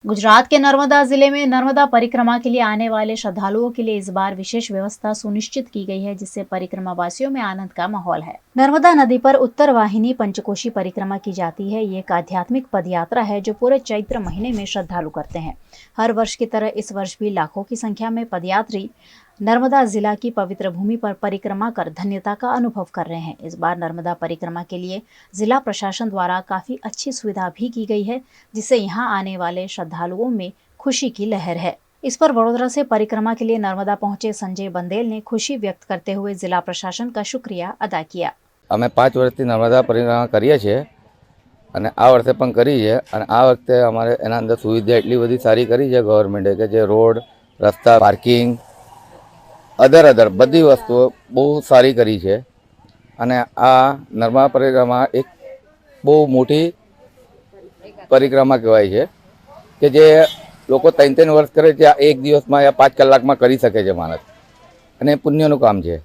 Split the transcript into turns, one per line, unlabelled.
गुजरात के नर्मदा जिले में नर्मदा परिक्रमा के लिए आने वाले श्रद्धालुओं के लिए इस बार विशेष व्यवस्था सुनिश्चित की गई है, जिससे परिक्रमा वासियों में आनंद का माहौल है। नर्मदा नदी पर उत्तर वाहिनी पंचकोशी परिक्रमा की जाती है। ये एक आध्यात्मिक पदयात्रा है जो पूरे चैत्र महीने में श्रद्धालु करते हैं। हर वर्ष की तरह इस वर्ष भी लाखों की संख्या में पदयात्री नर्मदा जिला की पवित्र भूमि पर परिक्रमा कर धन्यता का अनुभव कर रहे हैं। इस बार नर्मदा परिक्रमा के लिए जिला प्रशासन द्वारा काफी अच्छी सुविधा भी की गई है, जिससे यहाँ आने वाले श्रद्धालुओं में खुशी की लहर है। इस पर वडोदरा से परिक्रमा के लिए नर्मदा पहुंचे संजय बंदेल ने खुशी व्यक्त करते हुए जिला प्रशासन का शुक्रिया अदा किया।
અમે 5 વર્ષથી નર્મદા પરિક્રમા કરીએ છીએ અને આ વર્ષે પણ કરી છે અને આ વખતે અમારે એના અંદર સુવિધા એટલી બધી સારી કરી છે ગવર્મેન્ટે કે જે રોડ, રસ્તા, પાર્કિંગ, અધર બધી વસ્તુઓ બહુ સારી કરી છે અને આ નર્મદા પરિક્રમા એક બહુ મોટી પરિક્રમા કહેવાય છે કે જે લોકો 3-3 વર્ષ કરે છે, એક દિવસમાં યા 5 કલાકમાં કરી શકે છે માણસ અને પુણ્યનું કામ છે।